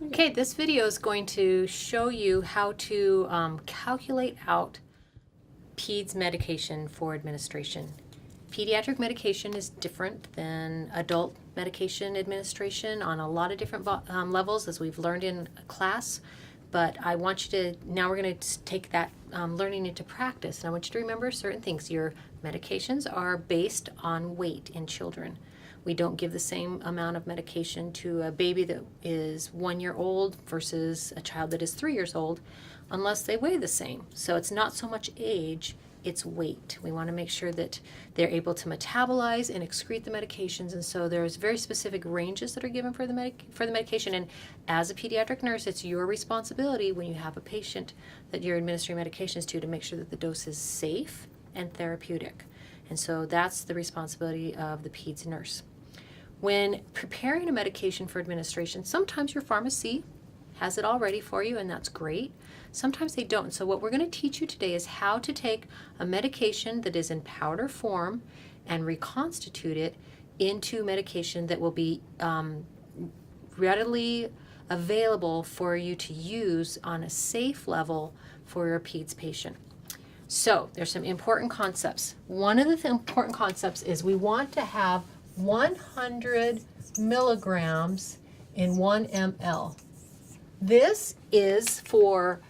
Okay, this video is going to show you how to calculate out PEDS medication for administration. Pediatric medication is different than adult medication administration on a lot of different levels, as we've learned in class. But I want you to, now we're going to take that learning into practice. And I want you to remember certain things. Your medications are based on weight in children. We don't give the same amount of medication to a baby that is 1 year old versus a child that is 3 years old unless they weigh the same. So it's not so much age, it's weight. We want to make sure that they're able to metabolize and excrete the medications, and so there's very specific ranges that are given for the medication. And as a pediatric nurse, it's your responsibility when you have a patient that you're administering medications to make sure that the dose is safe and therapeutic. And so that's the responsibility of the PEDS nurse. When preparing a medication for administration, sometimes your pharmacy has it all ready for you, and that's great. Sometimes they don't. So what we're going to teach you today is how to take a medication that is in powder form and reconstitute it into medication that will be readily available for you to use on a safe level for your PEDS patient. So there's some important concepts. One of the important concepts is we want to have 100 milligrams in 1 ml. This is for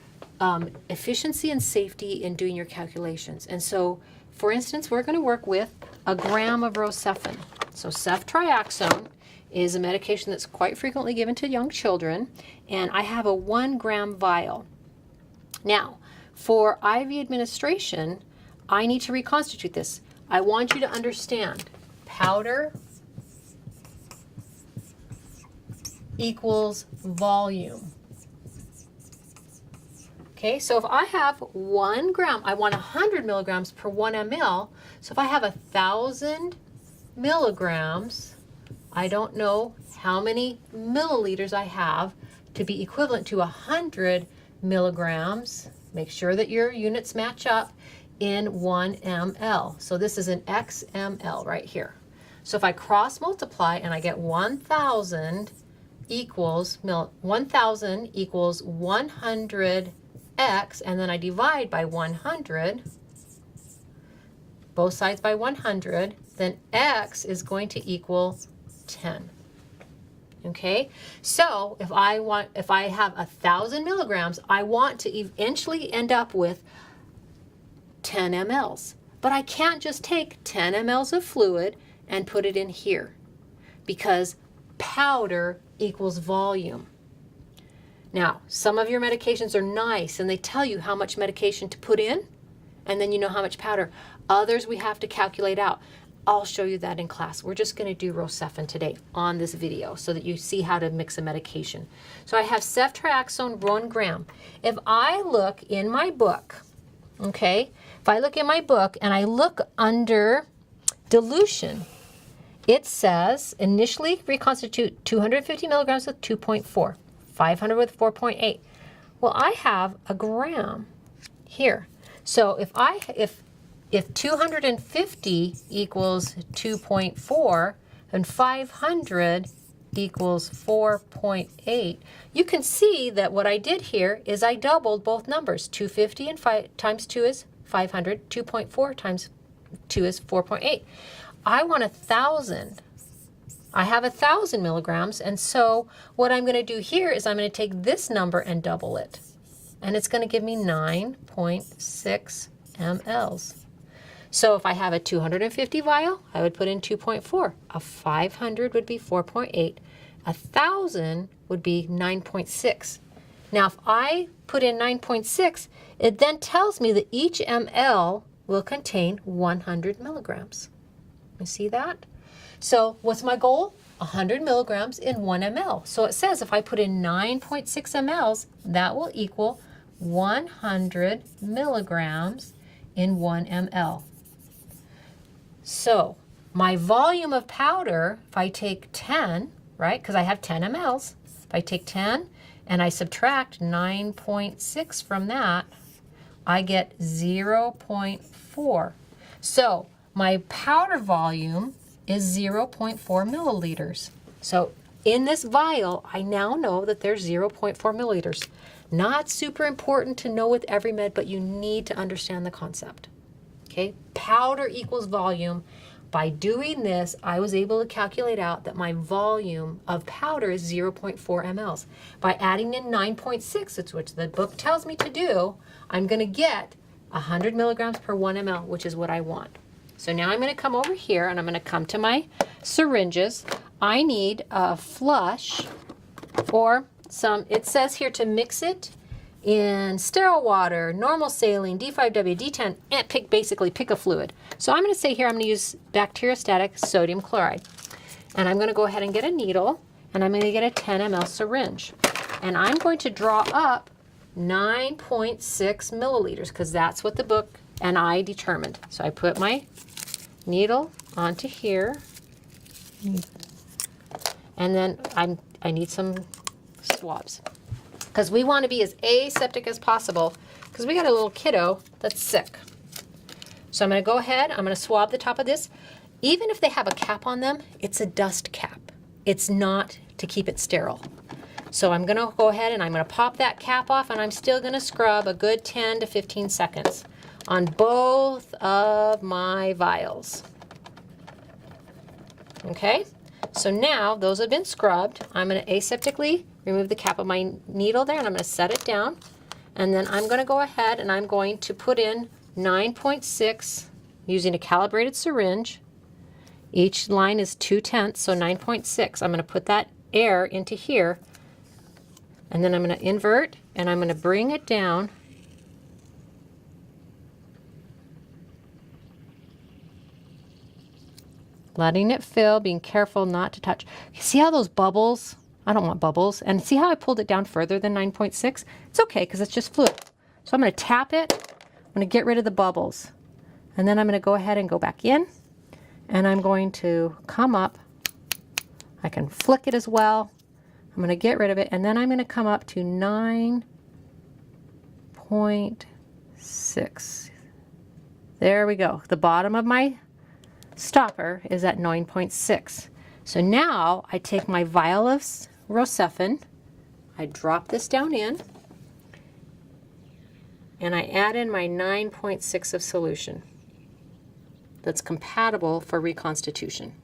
efficiency and safety in doing your calculations. And so, for instance, we're going to work with a gram of Rocephin. So ceftriaxone is a medication that's quite frequently given to young children, and I have a 1 gram vial. Now, for IV administration, I need to reconstitute this. I want you to understand powder equals volume. Okay, so if I have 1 gram, I want 100 milligrams per 1 ml. So if I have 1,000 milligrams, I don't know how many milliliters I have to be equivalent to 100 milligrams. Make sure that your units match up in 1 ml. So this is an XML right here. So if I cross multiply and I get 1,000 equals 100 X, and then I divide by 100, both sides by 100, then X is going to equal 10. Okay, so if I have 1,000 milligrams, I want to eventually end up with 10 mLs. But I can't just take 10 mLs of fluid and put it in here, because powder equals volume. Now, some of your medications are nice and they tell you how much medication to put in, and then you know how much powder. Others we have to calculate out. I'll show you that in class. We're just going to do Rocephin today on this video so that you see how to mix a medication. So I have ceftriaxone 1 gram. If I look in my book, okay, if I look in my book and I look under dilution, it says initially reconstitute 250 milligrams with 2.4. 500 with 4.8. Well, I have a gram here. So if 250 equals 2.4 and 500 equals 4.8, you can see that what I did here is I doubled both numbers. 250 and 5 times 2 is 500. 2.4 times 2 is 4.8. I want 1,000. I have 1,000 milligrams, and so what I'm going to do here is I'm going to take this number and double it, and it's going to give me 9.6 mLs. So if I have a 250 vial, I would put in 2.4. A 500 would be 4.8. 1,000 would be 9.6. Now if I put in 9.6, it then tells me that each ml will contain 100 milligrams. You see that? So what's my goal? 100 milligrams in 1 ml. So it says if I put in 9.6 mLs, that will equal 100 milligrams in 1 ml. So my volume of powder, if I take 10, right, because I have 10 mLs, if I take 10 and I subtract 9.6 from that, I get 0.4. So my powder volume is 0.4 milliliters. So in this vial, I now know that there's 0.4 milliliters. Not super important to know with every med, but you need to understand the concept. Okay, powder equals volume. By doing this, I was able to calculate out that my volume of powder is 0.4 mLs. By adding in 9.6, which the book tells me to do, I'm going to get 100 milligrams per 1 ml, which is what I want. So now I'm going to come over here and I'm going to come to my syringes. I need a flush or some, it says here to mix it in sterile water, normal saline, D5W, D10, and basically pick a fluid. So I'm going to say here I'm going to use bacteriostatic sodium chloride. And I'm going to go ahead and get a needle, and I'm going to get a 10 ml syringe. And I'm going to draw up 9.6 milliliters because that's what the book and I determined. So I put my needle onto here. And then I need some swabs, because we want to be as aseptic as possible because we got a little kiddo that's sick. So I'm going to go ahead, I'm going to swab the top of this. Even if they have a cap on them, it's a dust cap. It's not to keep it sterile. So I'm going to go ahead and I'm going to pop that cap off, and I'm still going to scrub a good 10 to 15 seconds on both of my vials. Okay, so now those have been scrubbed. I'm going to aseptically remove the cap of my needle there, and I'm going to set it down. And then I'm going to go ahead and I'm going to put in 9.6 using a calibrated syringe. Each line is 2/10, so 9.6. I'm going to put that air into here, and then I'm going to invert, and I'm going to bring it down. Letting it fill, being careful not to touch. You see how those bubbles? I don't want bubbles. And see how I pulled it down further than 9.6? It's okay because it's just fluid. So I'm going to tap it. I'm going to get rid of the bubbles. And then I'm going to go ahead and go back in. And I'm going to come up. I can flick it as well. I'm going to get rid of it. And then I'm going to come up to 9.6. There we go. The bottom of my stopper is at 9.6. So now I take my vial of Rocephin, I drop this down in, and I add in my 9.6 of solution that's compatible for reconstitution.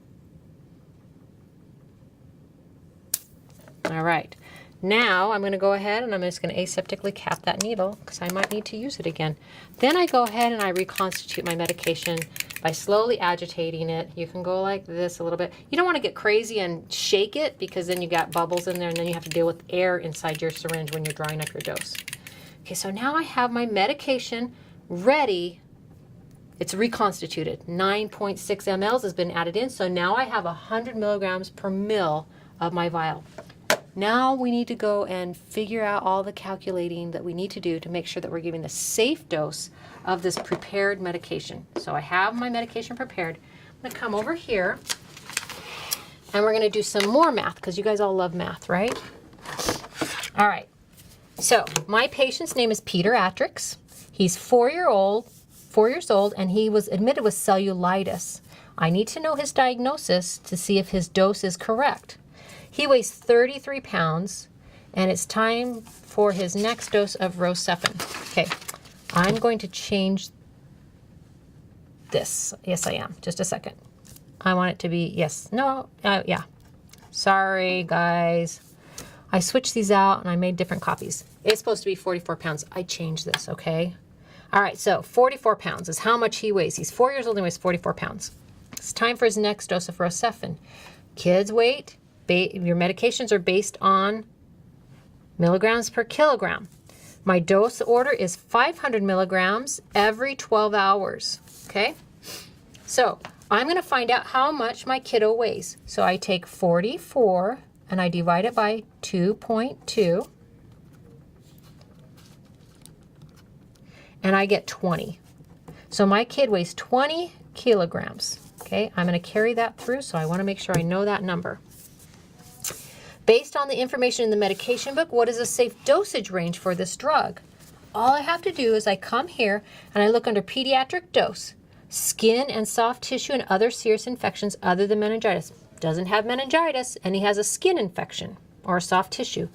All right, now I'm going to go ahead and I'm just going to aseptically cap that needle because I might need to use it again. Then I go ahead and I reconstitute my medication by slowly agitating it. You can go like this a little bit. You don't want to get crazy and shake it because then you got bubbles in there and then you have to deal with air inside your syringe when you're drawing up your dose. Okay, so now I have my medication ready. It's reconstituted. 9.6 mLs has been added in, so now I have 100 milligrams per ml of my vial. Now we need to go and figure out all the calculating that we need to do to make sure that we're giving a safe dose of this prepared medication. So I have my medication prepared. I'm going to come over here and we're going to do some more math because you guys all love math, right? All right. So my patient's name is Pediatric. He's 4 years old, and he was admitted with cellulitis. I need to know his diagnosis to see if his dose is correct. He weighs 33 pounds, and it's time for his next dose of Rocephin. Okay, I'm going to change this. Yes, I am. Just a second. I want it to be, yes, no, yeah. Sorry, guys. I switched these out, and I made different copies. It's supposed to be 44 pounds. I changed this, okay? All right, so 44 pounds is how much he weighs. He's 4 years old and weighs 44 pounds. It's time for his next dose of Rocephin. Kids' weight. Your medications are based on milligrams per kilogram. My dose order is 500 milligrams every 12 hours, okay? So I'm going to find out how much my kiddo weighs. So I take 44 and I divide it by 2.2, and I get 20. So my kid weighs 20 kilograms, okay? I'm going to carry that through, so I want to make sure I know that number. Based on the information in the medication book, what is a safe dosage range for this drug? All I have to do is I come here and I look under pediatric dose, skin and soft tissue and other serious infections other than meningitis. doesn't have meningitis, and he has a skin infection or a soft tissue.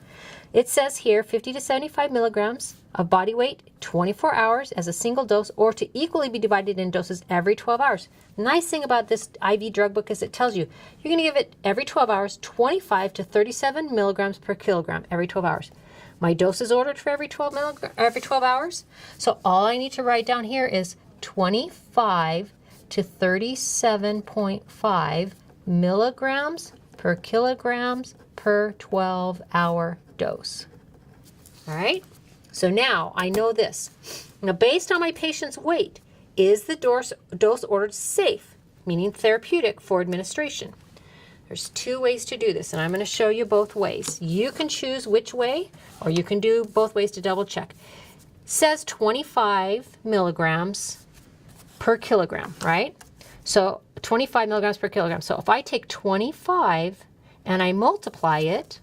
It says here 50 to 75 milligrams of body weight, 24 hours as a single dose, or to equally be divided in doses every 12 hours. Nice thing about this IV drug book is it tells you you're going to give it every 12 hours, 25 to 37 milligrams per kilogram every 12 hours. My dose is ordered for every 12 hours. So all I need to write down here is 25 to 37.5 milligrams per kilograms per 12-hour dose. All right? So now I know this. Now, based on my patient's weight, is the dose ordered safe, meaning therapeutic for administration? There's two ways to do this, and I'm going to show you both ways. You can choose which way, or you can do both ways to double check. It says 25 milligrams per kilogram, right? So 25 milligrams per kilogram. So if I take 25 and I multiply it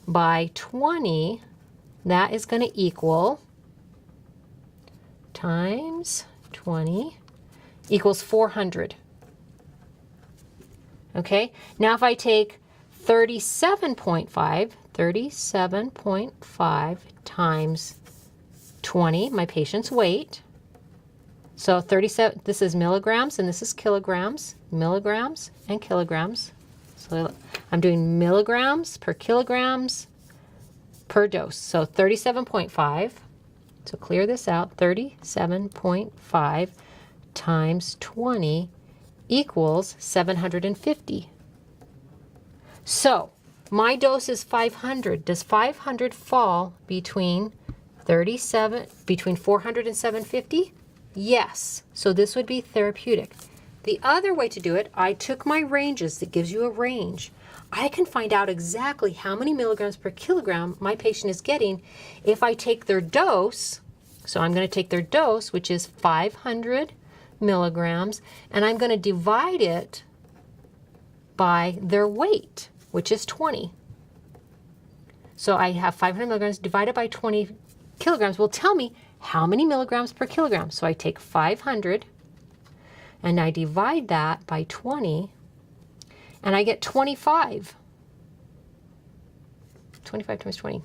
by 20, that is going to equal times 20 equals 400. Okay, now if I take 37.5 times 20, my patient's weight. So 37, this is milligrams and this is kilograms, milligrams and kilograms. So I'm doing milligrams per kilograms per dose. So 37.5, so clear this out, 37.5 times 20 equals 750. So my dose is 500. Does 500 fall between 400 and 750? Yes. So this would be therapeutic. The other way to do it, I took my ranges. That gives you a range. I can find out exactly how many milligrams per kilogram my patient is getting if I take their dose. So I'm going to take their dose, which is 500 milligrams, and I'm going to divide it by their weight, which is 20. So I have 500 milligrams divided by 20 kilograms will tell me how many milligrams per kilogram. So I take 500 and I divide that by 20 and I get 25. 25 times 20.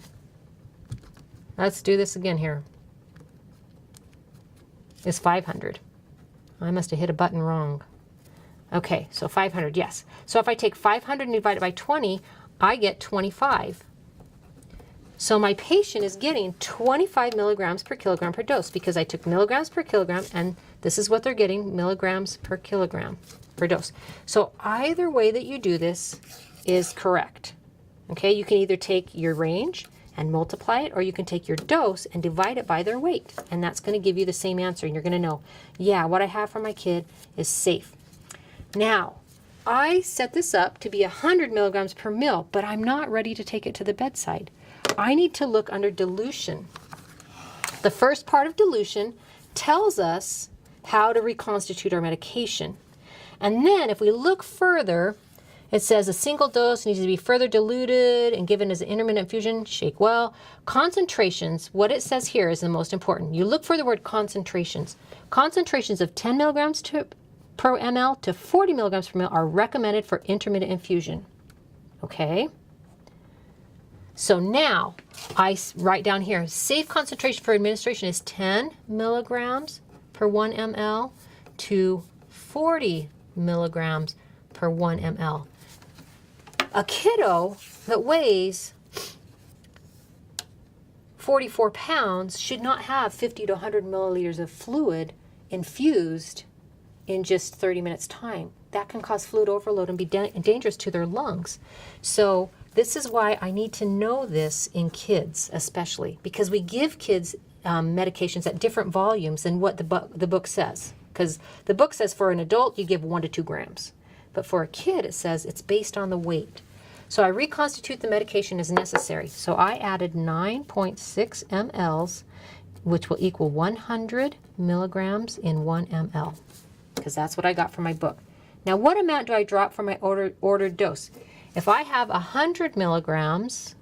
Let's do this again here. It's 500. I must have hit a button wrong. Okay, so 500, yes. So if I take 500 and divide it by 20, I get 25. So my patient is getting 25 milligrams per kilogram per dose because I took milligrams per kilogram, and this is what they're getting, milligrams per kilogram per dose. So either way that you do this is correct. Okay, you can either take your range and multiply it, or you can take your dose and divide it by their weight, and that's going to give you the same answer, and you're going to know, yeah, what I have for my kid is safe. Now, I set this up to be 100 milligrams per mil, but I'm not ready to take it to the bedside. I need to look under dilution. The first part of dilution tells us how to reconstitute our medication. And then if we look further, it says a single dose needs to be further diluted and given as an intermittent infusion. Shake well. Concentrations, what it says here is the most important. You look for the word concentrations. Concentrations of 10 milligrams per ml to 40 milligrams per ml are recommended for intermittent infusion. Okay? So now I write down here, safe concentration for administration is 10 milligrams per 1 ml to 40 milligrams per 1 ml. A kiddo that weighs 44 pounds should not have 50 to 100 milliliters of fluid infused in just 30 minutes time. That can cause fluid overload and be dangerous to their lungs. So this is why I need to know this in kids especially, because we give kids medications at different volumes than what the book says. Because the book says for an adult you give 1 to 2 grams. But for a kid, it says it's based on the weight. So I reconstitute the medication as necessary. So I added 9.6 mLs, which will equal 100 milligrams in 1 ml, because that's what I got from my book. Now, what amount do I drop from my ordered dose? If I have 100 milligrams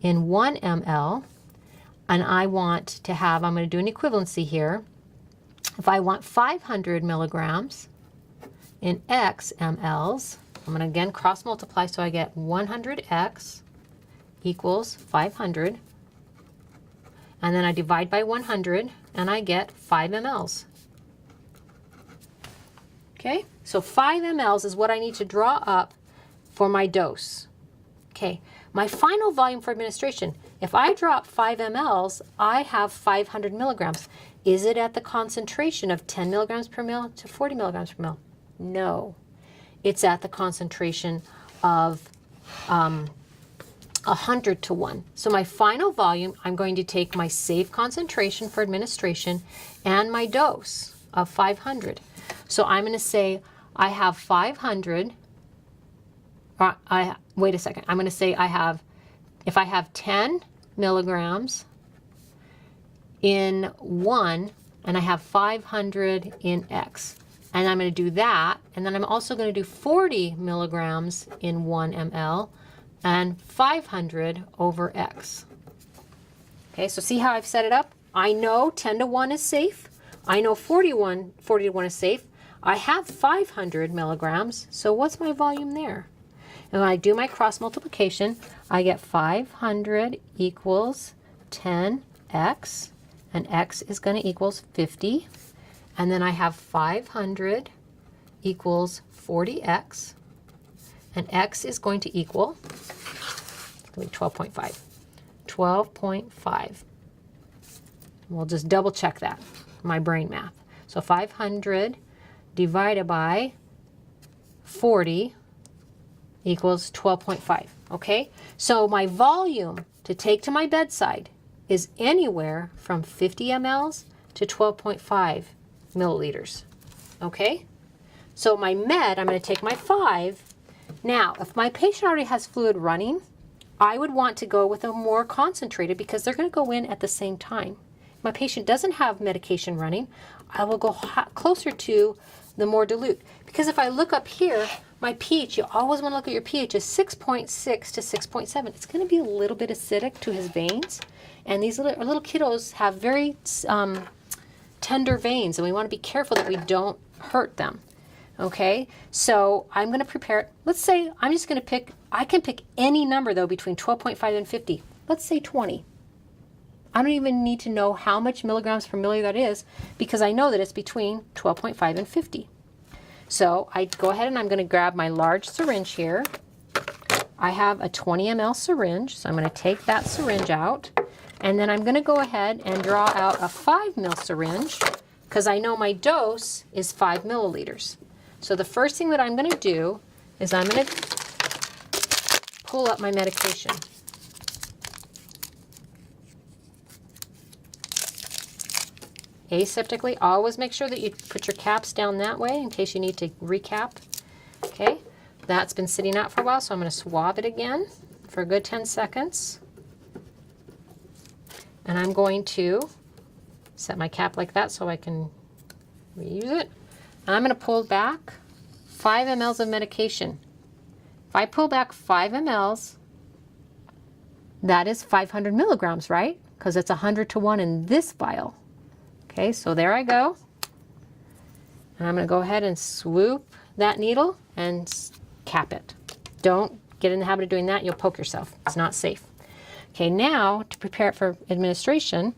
in 1 ml, and I want to have, I'm going to do an equivalency here. If I want 500 milligrams in X mLs, I'm going to again cross multiply, so I get 100x equals 500. And then I divide by 100, and I get 5 mLs. Okay, so 5 mLs is what I need to draw up for my dose. Okay, my final volume for administration, if I drop 5 mLs, I have 500 milligrams. Is it at the concentration of 10 milligrams per mil to 40 milligrams per mil? No, it's at the concentration of 100 to 1. So my final volume, I'm going to take my safe concentration for administration and my dose of 500. So I'm going to say I have 500, wait a second, I'm going to say if I have 10 milligrams in 1 and I have 500 in X. And I'm going to do that, and then I'm also going to do 40 milligrams in 1 ml and 500 over X. Okay, so see how I've set it up? I know 10 to 1 is safe. I know 40 to 1 is safe. I have 500 milligrams, so what's my volume there? And when I do my cross multiplication, I get 500 equals 10x, and x is going to equals 50. And then I have 500 equals 40x, and x is going to equal 12.5. 12.5. We'll just double check that, my brain math. So 500 divided by 40 equals 12.5. Okay, so my volume to take to my bedside is anywhere from 50 mLs to 12.5 milliliters. Okay, so my med, I'm going to take my 5. Now, if my patient already has fluid running, I would want to go with a more concentrated because they're going to go in at the same time. If my patient doesn't have medication running, I will go closer to the more dilute. Because if I look up here, my pH, you always want to look at your pH, is 6.6 to 6.7. It's going to be a little bit acidic to his veins. And these little kiddos have very tender veins, and we want to be careful that we don't hurt them. Okay, so I'm going to prepare it. Let's say I'm just going to pick, I can pick any number though between 12.5 and 50. Let's say 20. I don't even need to know how much milligrams per milliliter that is because I know that it's between 12.5 and 50. So I go ahead and I'm going to grab my large syringe here. I have a 20 ml syringe, so I'm going to take that syringe out. And then I'm going to go ahead and draw out a 5 ml syringe because I know my dose is 5 milliliters. So the first thing that I'm going to do is I'm going to pull up my medication. Aseptically, always make sure that you put your caps down that way in case you need to recap. Okay, that's been sitting out for a while, so I'm going to swab it again for a good 10 seconds. And I'm going to set my cap like that so I can reuse it. And I'm going to pull back 5 mLs of medication. If I pull back 5 mLs, that is 500 milligrams, right? Because it's 100 to 1 in this vial. Okay, so there I go. And I'm going to go ahead and swoop that needle and cap it. Don't get in the habit of doing that. You'll poke yourself. It's not safe. Okay, now to prepare it for administration,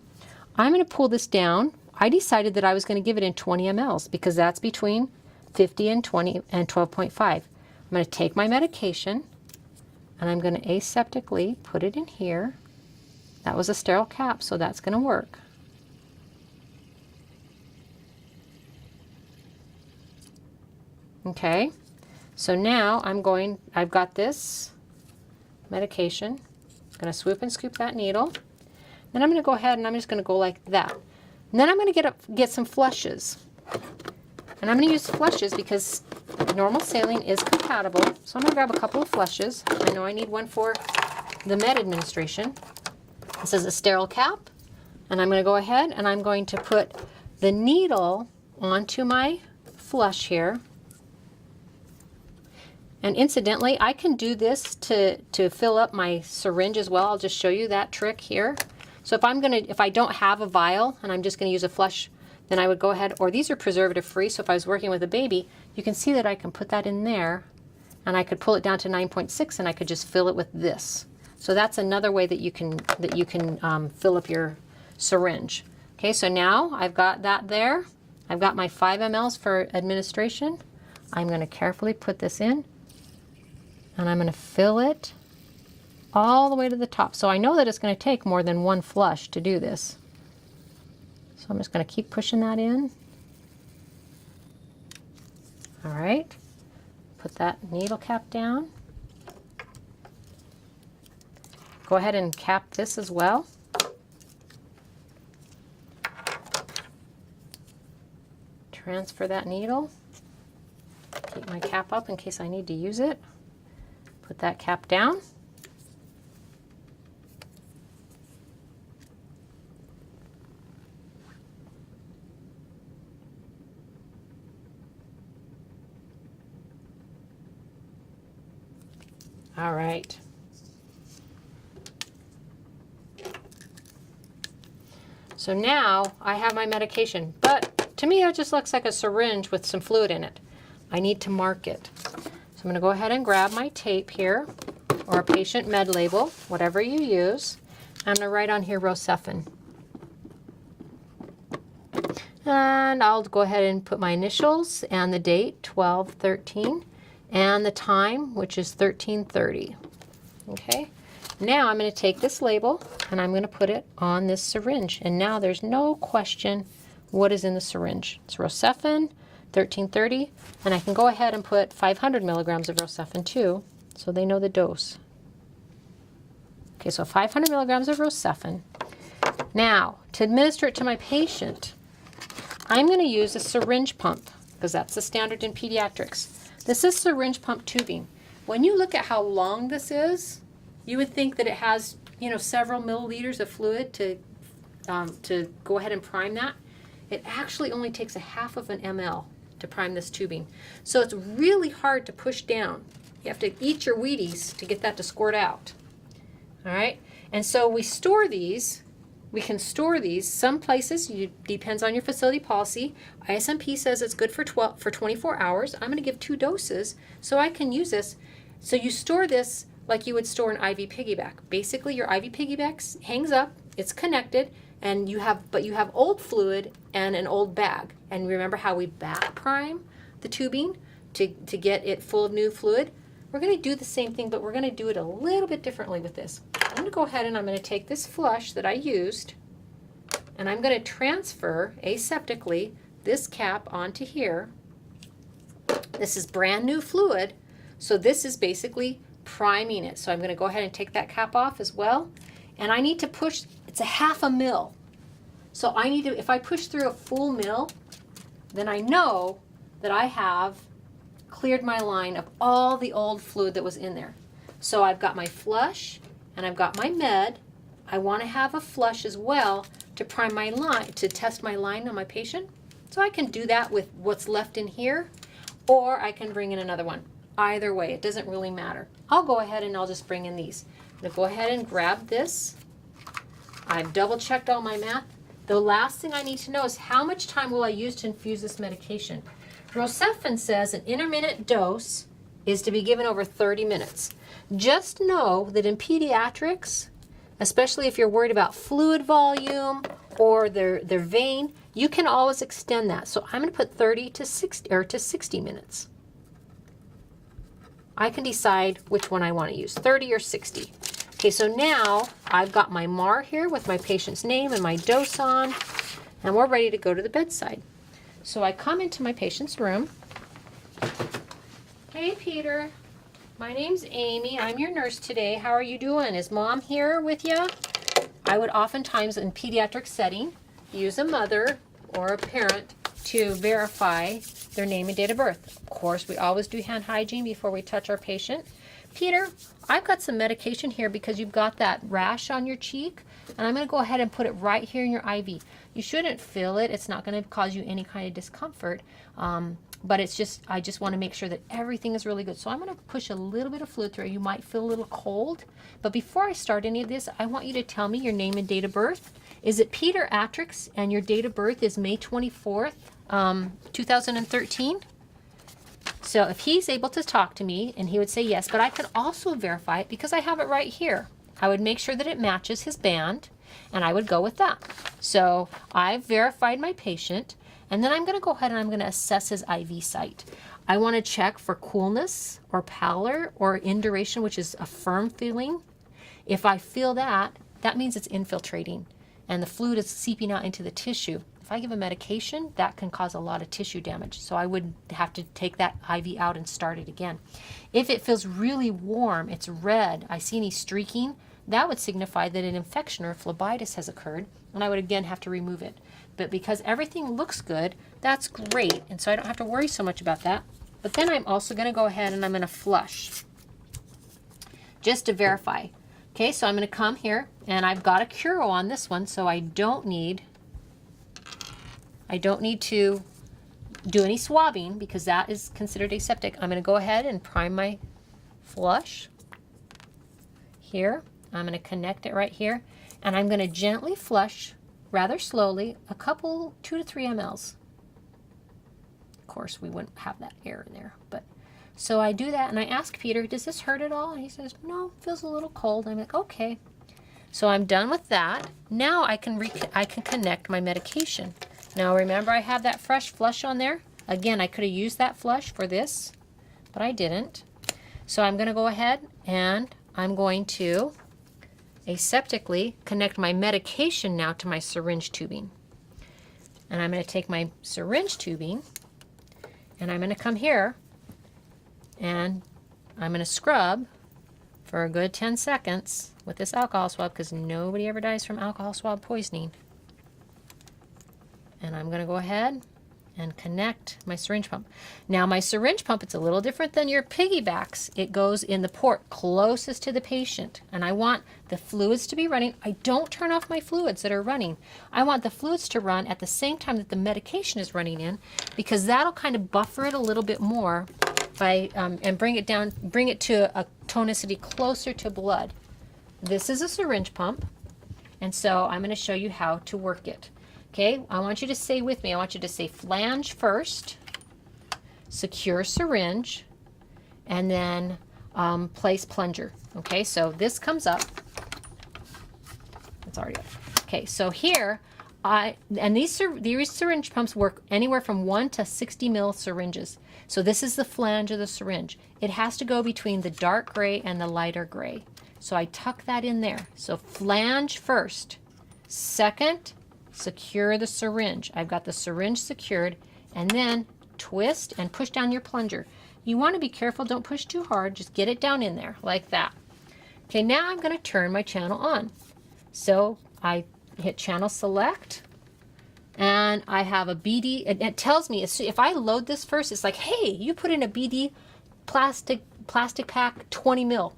I'm going to pull this down. I decided that I was going to give it in 20 mLs because that's between 50 and 20 and 12.5. I'm going to take my medication and I'm going to aseptically put it in here. That was a sterile cap, so that's going to work. Okay, so now I've got this medication. I'm going to swoop and scoop that needle. Then I'm going to go ahead and I'm just going to go like that. And then I'm going to get some flushes. And I'm going to use flushes because normal saline is compatible. So I'm going to grab a couple of flushes. I know I need one for the med administration. This is a sterile cap. And I'm going to go ahead and I'm going to put the needle onto my flush here. And incidentally, I can do this to fill up my syringe as well. I'll just show you that trick here. So if I don't have a vial and I'm just going to use a flush, then I would go ahead, or these are preservative free, so if I was working with a baby, you can see that I can put that in there and I could pull it down to 9.6 and I could just fill it with this. So that's another way that you can fill up your syringe. Okay, so now I've got that there. I've got my 5 mLs for administration. I'm going to carefully put this in, and I'm going to fill it all the way to the top. So I know that it's going to take more than one flush to do this. So I'm just going to keep pushing that in. All right, put that needle cap down. Go ahead and cap this as well. Transfer that needle. Keep my cap up in case I need to use it. Put that cap down. All right. So now I have my medication, but to me it just looks like a syringe with some fluid in it. I need to mark it. So I'm going to go ahead and grab my tape here, or a patient med label, whatever you use. I'm going to write on here Rocephin. And I'll go ahead and put my initials and the date, 12/13, and the time, which is 13:30. Okay. Now I'm going to take this label and I'm going to put it on this syringe. And now there's no question what is in the syringe. It's Rocephin, 1330, and I can go ahead and put 500 milligrams of Rocephin too, so they know the dose. Okay, so 500 milligrams of Rocephin. Now, to administer it to my patient, I'm going to use a syringe pump, because that's the standard in pediatrics. This is syringe pump tubing. When you look at how long this is, you would think that it has, several milliliters of fluid to go ahead and prime that. It actually only takes a half of an ml to prime this tubing. So it's really hard to push down. You have to eat your Wheaties to get that to squirt out. All right, and so we store these. We can store these. Some places, depends on your facility policy. ISMP says it's good for 24 hours. I'm going to give 2 doses so I can use this. So you store this like you would store an IV piggyback. Basically, your IV piggyback hangs up, it's connected, and you have old fluid and an old bag. And remember how we back prime the tubing to get it full of new fluid? We're going to do the same thing, but we're going to do it a little bit differently with this. I'm going to go ahead and I'm going to take this flush that I used, and I'm going to transfer aseptically this cap onto here. This is brand new fluid, so this is basically priming it. So I'm going to go ahead and take that cap off as well, and I need to push. It's a half a mil, so I need to, if I push through a full mil, then I know that I have cleared my line of all the old fluid that was in there. So I've got my flush and I've got my med. I want to have a flush as well to prime my line, to test my line on my patient. So I can do that with what's left in here, or I can bring in another one. Either way, it doesn't really matter. I'll go ahead and I'll just bring in these. I'm going to go ahead and grab this. I've double checked all my math. The last thing I need to know is how much time will I use to infuse this medication. Rocephin says an intermittent dose is to be given over 30 minutes. Just know that in pediatrics, especially if you're worried about fluid volume or their vein, you can always extend that. So I'm going to put 30 to 60 minutes. I can decide which one I want to use, 30 or 60. Okay, so now I've got my MAR here with my patient's name and my dose on, and we're ready to go to the bedside. So I come into my patient's room. Hey, Peter. My name's Amy. I'm your nurse today. How are you doing? Is Mom here with you? I would oftentimes, in pediatric setting, use a mother or a parent to verify their name and date of birth. Of course, we always do hand hygiene before we touch our patient. Peter, I've got some medication here because you've got that rash on your cheek, and I'm going to go ahead and put it right here in your IV. You shouldn't feel it. It's not going to cause you any kind of discomfort, but it's just, I just want to make sure that everything is really good. So I'm going to push a little bit of fluid through. You might feel a little cold, but before I start any of this, I want you to tell me your name and date of birth. Is it Peter Atrix, and your date of birth is May 24th, 2013? So if he's able to talk to me, and he would say yes, but I could also verify it because I have it right here. I would make sure that it matches his band, and I would go with that. So I've verified my patient, and then I'm going to go ahead and I'm going to assess his IV site. I want to check for coolness or pallor or induration, which is a firm feeling. If I feel that, that means it's infiltrating and the fluid is seeping out into the tissue. If I give a medication, that can cause a lot of tissue damage. So I would have to take that IV out and start it again. If it feels really warm, it's red, I see any streaking, that would signify that an infection or phlebitis has occurred, and I would again have to remove it. But because everything looks good, that's great, and so I don't have to worry so much about that. But then I'm also going to go ahead and I'm going to flush just to verify. Okay, so I'm going to come here, and I've got a Curo on this one, so I don't need to do any swabbing because that is considered aseptic. I'm going to go ahead and prime my flush here. I'm going to connect it right here, and I'm going to gently flush rather slowly, a couple, 2 to 3 mLs. Of course, we wouldn't have that air in there, but so I do that, and I ask Peter, does this hurt at all? And he says, no, feels a little cold. I'm like, okay. So I'm done with that. Now I can connect my medication. Now remember, I have that fresh flush on there. Again, I could have used that flush for this, but I didn't. So I'm going to go ahead and I'm going to aseptically connect my medication now to my syringe tubing. And I'm going to take my syringe tubing and I'm going to come here and I'm going to scrub for a good 10 seconds with this alcohol swab because nobody ever dies from alcohol swab poisoning. And I'm going to go ahead and connect my syringe pump. Now my syringe pump, it's a little different than your piggybacks. It goes in the port closest to the patient, and I want the fluids to be running. I don't turn off my fluids that are running. I want the fluids to run at the same time that the medication is running in, because that'll kind of buffer it a little bit more by and bring it to a tonicity closer to blood. This is a syringe pump, and so I'm going to show you how to work it. Okay, I want you to say with me, I want you to say flange first, secure syringe, and then place plunger. Okay, so this comes up. It's already up. Okay, so here, these syringe pumps work anywhere from 1 to 60 mil syringes. So this is the flange of the syringe. It has to go between the dark gray and the lighter gray. So I tuck that in there. So flange first. Second, secure the syringe. I've got the syringe secured, and then twist and push down your plunger. You want to be careful, don't push too hard, just get it down in there like that. Okay, now I'm going to turn my channel on. So I hit channel select, and I have a BD, and it tells me if I load this first, it's like, hey, you put in a BD plastic pack 20 mil.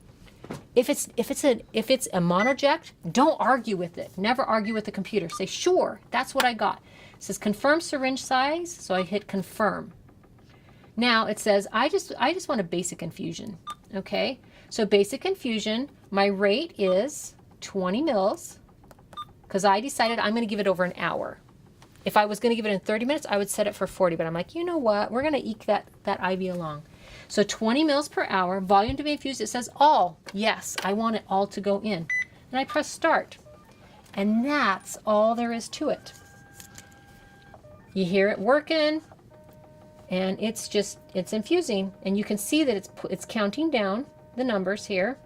If it's a monoject, don't argue with it. Never argue with the computer. Say, sure, that's what I got. It says confirm syringe size, so I hit confirm. Now it says I just want a basic infusion. Okay, so basic infusion, my rate is 20 mils because I decided I'm going to give it over an hour. If I was going to give it in 30 minutes, I would set it for 40, but I'm like, you know what? We're going to eke that IV along. So 20 mils per hour, volume to be infused, it says all. Yes, I want it all to go in. And I press start. And that's all there is to it. You hear it working, and it's infusing. And you can see that it's counting down the numbers here.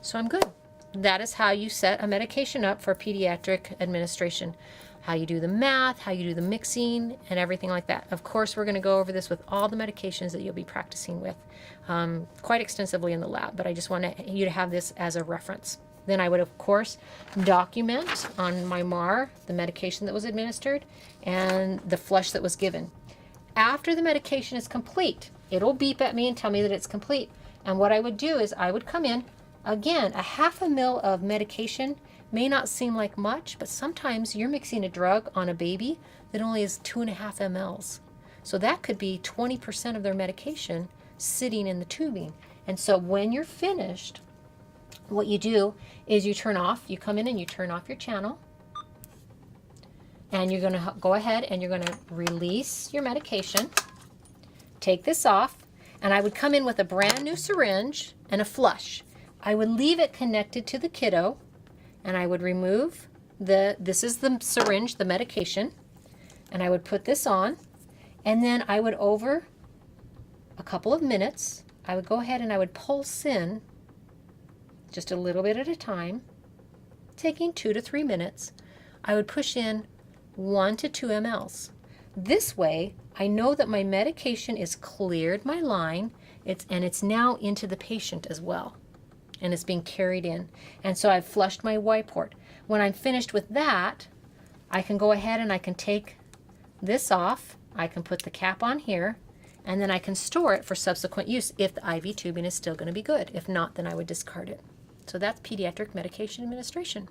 So I'm good. That is how you set a medication up for pediatric administration. How you do the math, how you do the mixing, and everything like that. Of course, we're going to go over this with all the medications that you'll be practicing with quite extensively in the lab, but I just want you to have this as a reference. Then I would, of course, document on my MAR the medication that was administered and the flush that was given. After the medication is complete, it'll beep at me and tell me that it's complete. And what I would do is I would come in, again, a half a mil of medication may not seem like much, but sometimes you're mixing a drug on a baby that only is 2.5 mLs. So that could be 20% of their medication sitting in the tubing. And so when you're finished, what you do is you come in and you turn off your channel, and you're going to go ahead and you're going to release your medication, take this off, And I would come in with a brand new syringe and a flush. I would leave it connected to the kiddo, and I would remove this is the syringe, the medication, and I would put this on, and then I would, over a couple of minutes, I would go ahead and I would pulse in just a little bit at a time, taking 2 to 3 minutes. I would push in 1 to 2 mLs. This way, I know that my medication is cleared my line, and it's now into the patient as well, and it's being carried in. And so I've flushed my Y port. When I'm finished with that, I can go ahead and I can take this off. I can put the cap on here, and then I can store it for subsequent use if the IV tubing is still going to be good. If not, then I would discard it. So that's pediatric medication administration.